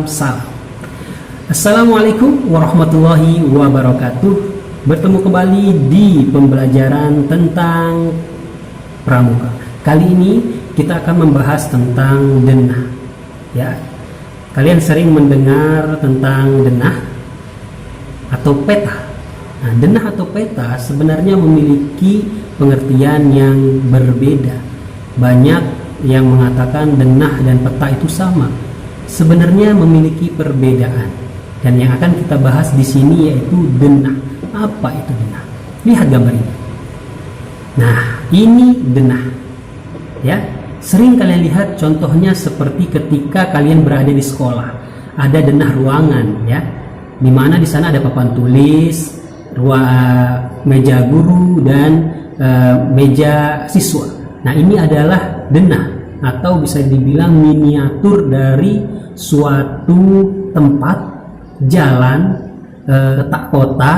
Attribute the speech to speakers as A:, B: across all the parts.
A: salam. Assalamualaikum warahmatullahi wabarakatuh. Bertemu kembali di pembelajaran tentang pramuka. Kali ini kita akan membahas tentang denah. Ya, kalian sering mendengar tentang denah atau peta. Nah, denah atau peta sebenarnya memiliki pengertian yang berbeda. Banyak yang mengatakan denah dan peta itu sama. Sebenarnya memiliki perbedaan. Dan yang akan kita bahas di sini yaitu denah. Apa itu denah? Lihat gambar ini. Nah, ini denah. Ya, sering kalian lihat contohnya seperti ketika kalian berada di sekolah. Ada denah ruangan, ya. Di mana di sana ada papan tulis, meja guru dan meja siswa. Nah, ini adalah denah atau bisa dibilang miniatur dari suatu tempat, jalan, letak kota,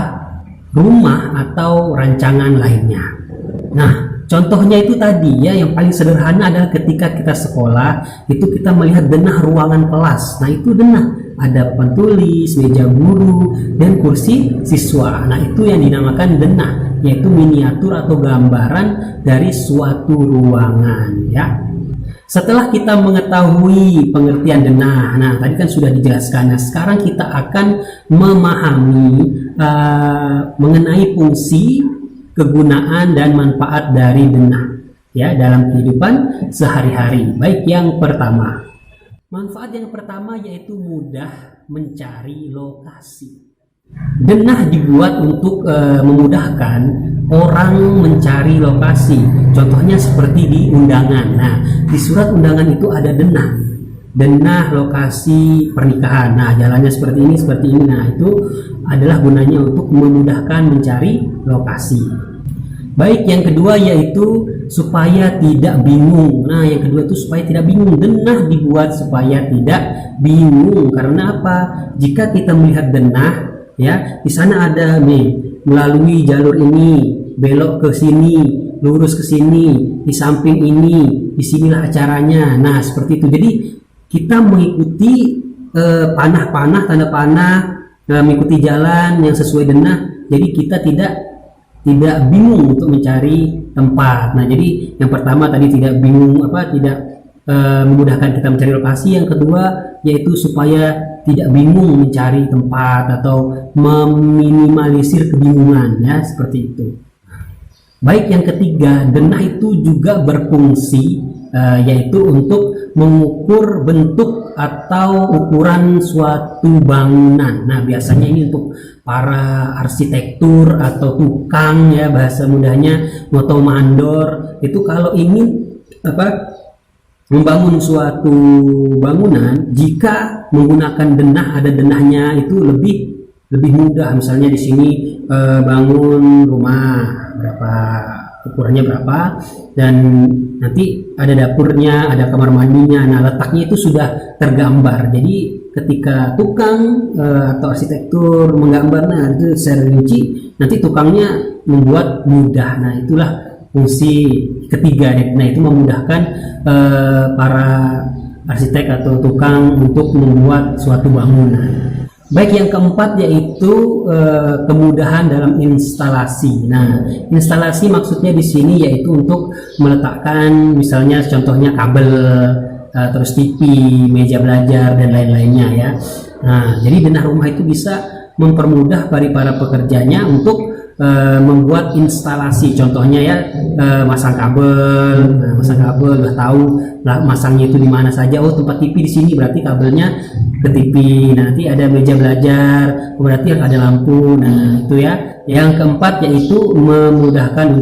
A: rumah atau rancangan lainnya. Nah, contohnya itu tadi ya, yang paling sederhana adalah ketika kita sekolah, itu kita melihat denah ruangan kelas. Nah, itu denah. Ada papan tulis, meja guru, dan kursi siswa. Nah, itu yang dinamakan denah, yaitu miniatur atau gambaran dari suatu ruangan, ya. Setelah kita mengetahui pengertian denah, nah tadi kan sudah dijelaskan. Nah, sekarang kita akan memahami mengenai fungsi, kegunaan dan manfaat dari denah, ya, dalam kehidupan sehari-hari. Baik, yang pertama, manfaat yang pertama yaitu mudah mencari lokasi. Denah dibuat untuk memudahkan orang mencari lokasi. Contohnya seperti di undangan. Nah, di surat undangan itu ada denah. Denah lokasi pernikahan. Nah, jalannya seperti ini, seperti ini. Nah, itu adalah gunanya untuk memudahkan mencari lokasi. Baik, yang kedua yaitu supaya tidak bingung. Nah, yang kedua itu supaya tidak bingung. Denah dibuat supaya tidak bingung. Karena apa? Jika kita melihat denah, ya, di sana ada nih, melalui jalur ini, belok ke sini, lurus ke sini, di samping ini, disinilah acaranya. Nah, seperti itu. Jadi kita mengikuti panah-panah, tanda panah, mengikuti jalan yang sesuai denah. Jadi kita tidak bingung untuk mencari tempat. Nah, jadi yang pertama tadi tidak bingung, tidak memudahkan kita mencari lokasi. Yang kedua yaitu supaya tidak bingung mencari tempat atau meminimalisir kebingungan, ya, seperti itu. Baik, yang ketiga, denah itu juga berfungsi yaitu untuk mengukur bentuk atau ukuran suatu bangunan. Nah, biasanya ini untuk para arsitektur atau tukang, ya, bahasa mudahnya moto mandor. Itu kalau ingin membangun suatu bangunan, jika menggunakan denah, ada denahnya, itu lebih mudah. Misalnya di sini bangun rumah berapa, ukurannya berapa, dan nanti ada dapurnya, ada kamar mandinya. Nah, letaknya itu sudah tergambar. Jadi ketika tukang atau arsitektur menggambar, nah itu secara rinci, nanti tukangnya membuat mudah. Nah, itulah fungsi ketiga. Nah, itu memudahkan para arsitek atau tukang untuk membuat suatu bangunan. Baik, yang keempat yaitu kemudahan dalam instalasi. Nah, instalasi maksudnya di sini yaitu untuk meletakkan, misalnya contohnya kabel, terus TV, meja belajar dan lain-lainnya, ya. Nah, jadi denah rumah itu bisa mempermudah bagi para pekerjanya untuk membuat instalasi. Contohnya, ya, masang kabel. Nah, masang kabel udah tahu lah masangnya itu di mana saja. Oh, tempat TV di sini, berarti kabelnya ke TV. Nanti ada meja belajar, berarti ada lampu. Nah, itu, ya. Yang keempat yaitu memudahkan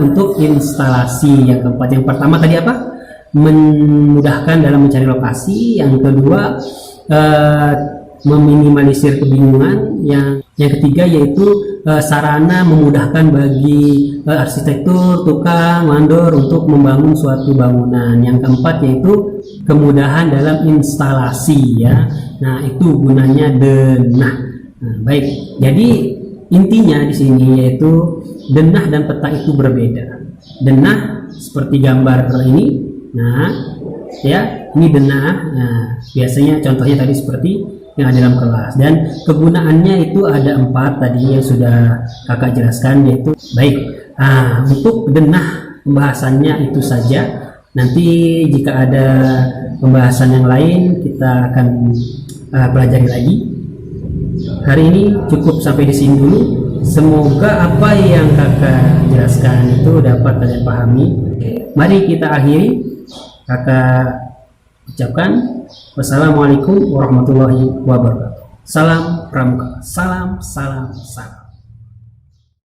A: untuk instalasi. Yang keempat, yang pertama tadi apa? Memudahkan dalam mencari lokasi. Yang kedua meminimalisir kebingungan. Yang ketiga yaitu sarana memudahkan bagi arsitektur, tukang, mandor untuk membangun suatu bangunan. Yang keempat yaitu kemudahan dalam instalasi, ya. Nah, itu gunanya denah. Nah, baik. Jadi intinya di sini yaitu denah dan peta itu berbeda. Denah seperti gambar ini. Nah, ya. Ini denah. Nah, biasanya contohnya tadi seperti yang ada dalam kelas, dan kegunaannya itu ada 4 tadi yang sudah kakak jelaskan, yaitu baik. Untuk denah pembahasannya itu saja. Nanti jika ada pembahasan yang lain kita akan pelajari lagi. Hari ini cukup sampai di sini dulu. Semoga apa yang kakak jelaskan itu dapat kalian pahami. Mari kita akhiri. Kakak ucapkan wassalamualaikum warahmatullahi wabarakatuh. Salam Pramuka. Salam.